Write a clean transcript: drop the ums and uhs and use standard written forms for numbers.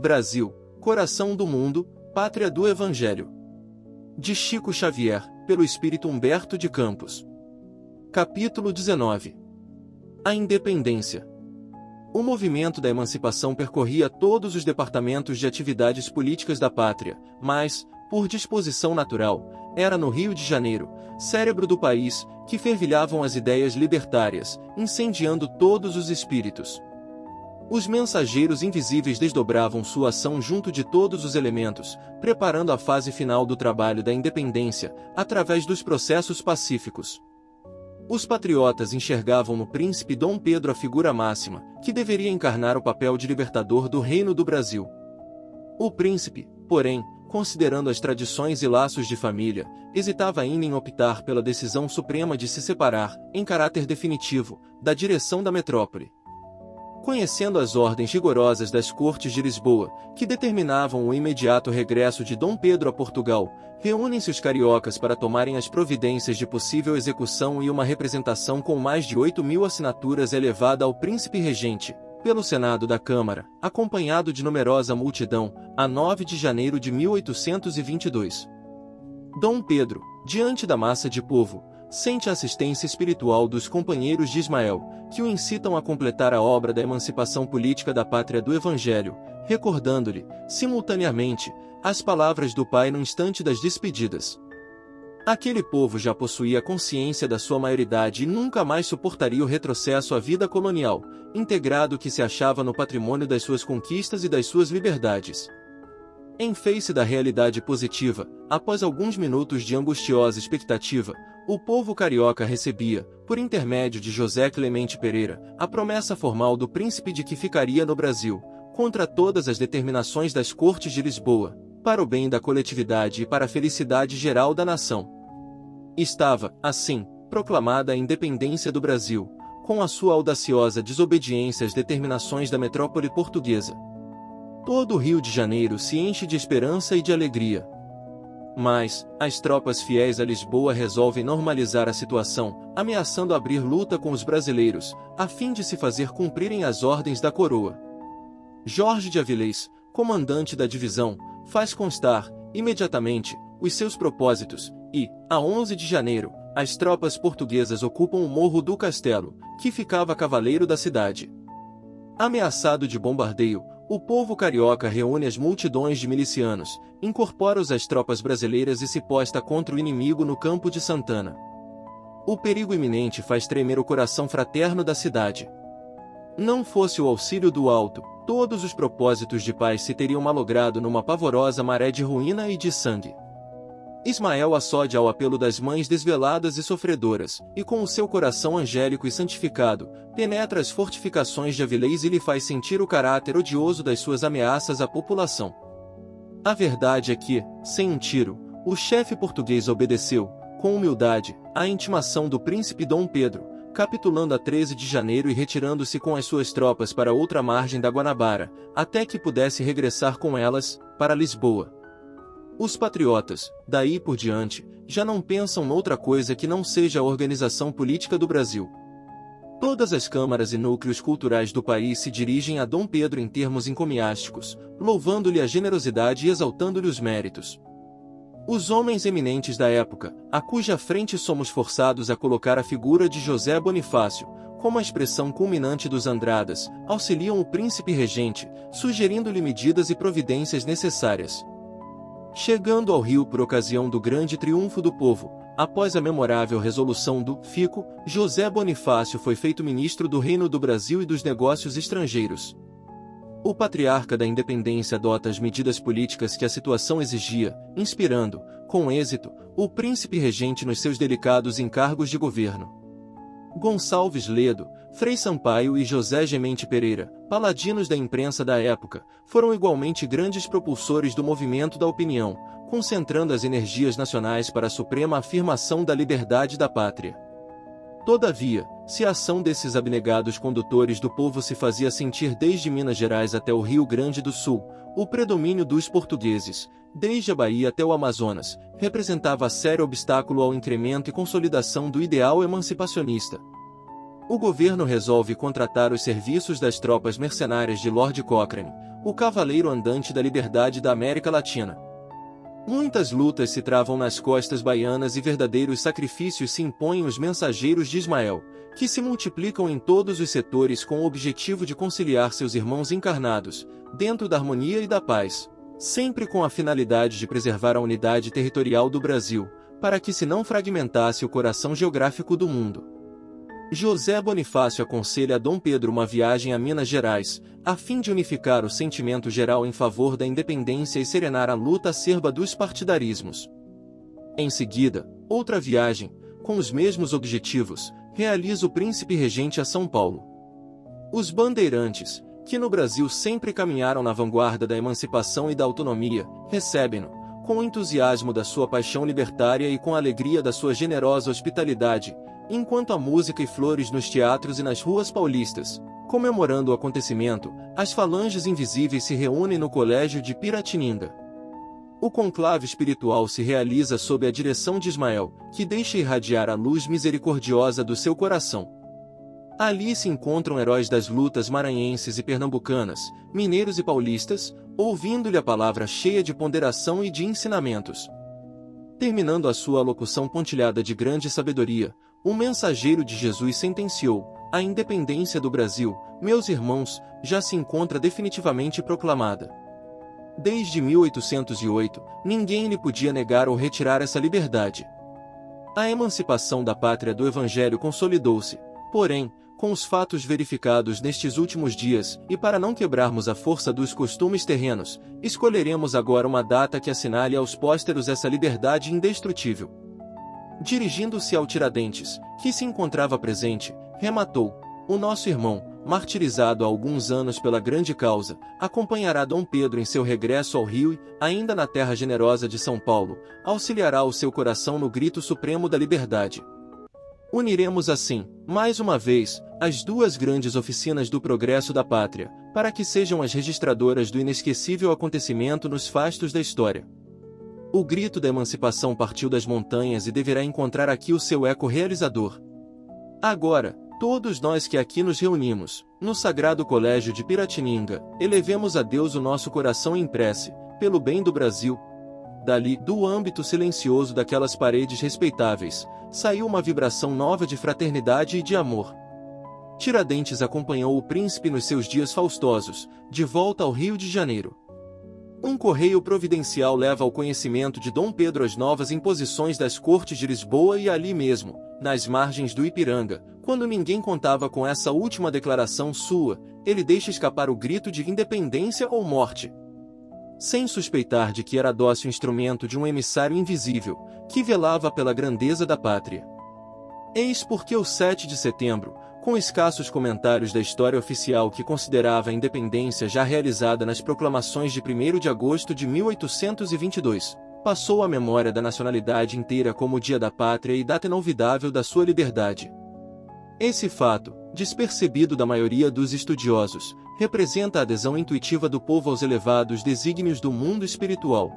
Brasil, coração do mundo, pátria do Evangelho. De Chico Xavier, pelo Espírito Humberto de Campos. Capítulo 19. A independência. O movimento da emancipação percorria todos os departamentos de atividades políticas da pátria, mas, por disposição natural, era no Rio de Janeiro, cérebro do país, que fervilhavam as ideias libertárias, incendiando todos os espíritos. Os mensageiros invisíveis desdobravam sua ação junto de todos os elementos, preparando a fase final do trabalho da independência, através dos processos pacíficos. Os patriotas enxergavam no príncipe Dom Pedro a figura máxima, que deveria encarnar o papel de libertador do Reino do Brasil. O príncipe, porém, considerando as tradições e laços de família, hesitava ainda em optar pela decisão suprema de se separar, em caráter definitivo, da direção da metrópole. Conhecendo as ordens rigorosas das Cortes de Lisboa, que determinavam o imediato regresso de Dom Pedro a Portugal, reúnem-se os cariocas para tomarem as providências de possível execução e uma representação com mais de 8.000 assinaturas é levada ao príncipe regente, pelo Senado da Câmara, acompanhado de numerosa multidão, a 9 de janeiro de 1822. Dom Pedro, diante da massa de povo, sente a assistência espiritual dos companheiros de Ismael, que o incitam a completar a obra da emancipação política da pátria do Evangelho, recordando-lhe, simultaneamente, as palavras do pai no instante das despedidas. Aquele povo já possuía consciência da sua maioridade e nunca mais suportaria o retrocesso à vida colonial, integrado que se achava no patrimônio das suas conquistas e das suas liberdades. Em face da realidade positiva, após alguns minutos de angustiosa expectativa, o povo carioca recebia, por intermédio de José Clemente Pereira, a promessa formal do príncipe de que ficaria no Brasil, contra todas as determinações das Cortes de Lisboa, para o bem da coletividade e para a felicidade geral da nação. Estava, assim, proclamada a independência do Brasil, com a sua audaciosa desobediência às determinações da metrópole portuguesa. Todo o Rio de Janeiro se enche de esperança e de alegria. Mas, as tropas fiéis a Lisboa resolvem normalizar a situação, ameaçando abrir luta com os brasileiros, a fim de se fazer cumprirem as ordens da coroa. Jorge de Avilés, comandante da divisão, faz constar, imediatamente, os seus propósitos, e, a 11 de janeiro, as tropas portuguesas ocupam o Morro do Castelo, que ficava a cavaleiro da cidade. Ameaçado de bombardeio, o povo carioca reúne as multidões de milicianos, incorpora-os às tropas brasileiras e se posta contra o inimigo no campo de Santana. O perigo iminente faz tremer o coração fraterno da cidade. Não fosse o auxílio do alto, todos os propósitos de paz se teriam malogrado numa pavorosa maré de ruína e de sangue. Ismael acode ao apelo das mães desveladas e sofredoras, e com o seu coração angélico e santificado, penetra as fortificações de Avilés e lhe faz sentir o caráter odioso das suas ameaças à população. A verdade é que, sem um tiro, o chefe português obedeceu, com humildade, à intimação do príncipe Dom Pedro, capitulando a 13 de janeiro e retirando-se com as suas tropas para outra margem da Guanabara, até que pudesse regressar com elas, para Lisboa. Os patriotas, daí por diante, já não pensam noutra coisa que não seja a organização política do Brasil. Todas as câmaras e núcleos culturais do país se dirigem a Dom Pedro em termos encomiásticos, louvando-lhe a generosidade e exaltando-lhe os méritos. Os homens eminentes da época, a cuja frente somos forçados a colocar a figura de José Bonifácio, como a expressão culminante dos Andradas, auxiliam o príncipe regente, sugerindo-lhe medidas e providências necessárias. Chegando ao Rio por ocasião do grande triunfo do povo, após a memorável resolução do Fico, José Bonifácio foi feito ministro do Reino do Brasil e dos Negócios Estrangeiros. O patriarca da independência adota as medidas políticas que a situação exigia, inspirando, com êxito, o príncipe regente nos seus delicados encargos de governo. Gonçalves Ledo, Frei Sampaio e José Gemente Pereira, paladinos da imprensa da época, foram igualmente grandes propulsores do movimento da opinião, concentrando as energias nacionais para a suprema afirmação da liberdade da pátria. Todavia, se a ação desses abnegados condutores do povo se fazia sentir desde Minas Gerais até o Rio Grande do Sul, o predomínio dos portugueses, desde a Bahia até o Amazonas, representava sério obstáculo ao incremento e consolidação do ideal emancipacionista. O governo resolve contratar os serviços das tropas mercenárias de Lord Cochrane, o cavaleiro andante da liberdade da América Latina. Muitas lutas se travam nas costas baianas e verdadeiros sacrifícios se impõem os mensageiros de Ismael, que se multiplicam em todos os setores com o objetivo de conciliar seus irmãos encarnados, dentro da harmonia e da paz, sempre com a finalidade de preservar a unidade territorial do Brasil, para que se não fragmentasse o coração geográfico do mundo. José Bonifácio aconselha a Dom Pedro uma viagem a Minas Gerais, a fim de unificar o sentimento geral em favor da independência e serenar a luta acerba dos partidarismos. Em seguida, outra viagem, com os mesmos objetivos, realiza o príncipe regente a São Paulo. Os bandeirantes, que no Brasil sempre caminharam na vanguarda da emancipação e da autonomia, recebem-no, com o entusiasmo da sua paixão libertária e com a alegria da sua generosa hospitalidade, enquanto a música e flores nos teatros e nas ruas paulistas, comemorando o acontecimento, as falanges invisíveis se reúnem no colégio de Piratininga. O conclave espiritual se realiza sob a direção de Ismael, que deixa irradiar a luz misericordiosa do seu coração. Ali se encontram heróis das lutas maranhenses e pernambucanas, mineiros e paulistas, ouvindo-lhe a palavra cheia de ponderação e de ensinamentos. Terminando a sua alocução pontilhada de grande sabedoria, o mensageiro de Jesus sentenciou: a independência do Brasil, meus irmãos, já se encontra definitivamente proclamada. Desde 1808, ninguém lhe podia negar ou retirar essa liberdade. A emancipação da pátria do Evangelho consolidou-se, porém, com os fatos verificados nestes últimos dias, e para não quebrarmos a força dos costumes terrenos, escolheremos agora uma data que assinale aos pósteros essa liberdade indestrutível. Dirigindo-se ao Tiradentes, que se encontrava presente, rematou: o nosso irmão, martirizado há alguns anos pela grande causa, acompanhará Dom Pedro em seu regresso ao Rio e, ainda na terra generosa de São Paulo, auxiliará o seu coração no grito supremo da liberdade. Uniremos assim, mais uma vez, as duas grandes oficinas do progresso da pátria, para que sejam as registradoras do inesquecível acontecimento nos fastos da história. O grito da emancipação partiu das montanhas e deverá encontrar aqui o seu eco realizador. Agora, todos nós que aqui nos reunimos, no Sagrado Colégio de Piratininga, elevemos a Deus o nosso coração em prece, pelo bem do Brasil. Dali, do âmbito silencioso daquelas paredes respeitáveis, saiu uma vibração nova de fraternidade e de amor. Tiradentes acompanhou o príncipe nos seus dias faustosos, de volta ao Rio de Janeiro. Um correio providencial leva ao conhecimento de Dom Pedro as novas imposições das cortes de Lisboa e ali mesmo, nas margens do Ipiranga, quando ninguém contava com essa última declaração sua, ele deixa escapar o grito de independência ou morte. Sem suspeitar de que era dócil instrumento de um emissário invisível, que velava pela grandeza da pátria. Eis porque o 7 de setembro, com escassos comentários da história oficial que considerava a independência já realizada nas proclamações de 1º de agosto de 1822, passou à memória da nacionalidade inteira como o Dia da Pátria e data inolvidável da sua liberdade. Esse fato, despercebido da maioria dos estudiosos, representa a adesão intuitiva do povo aos elevados desígnios do mundo espiritual.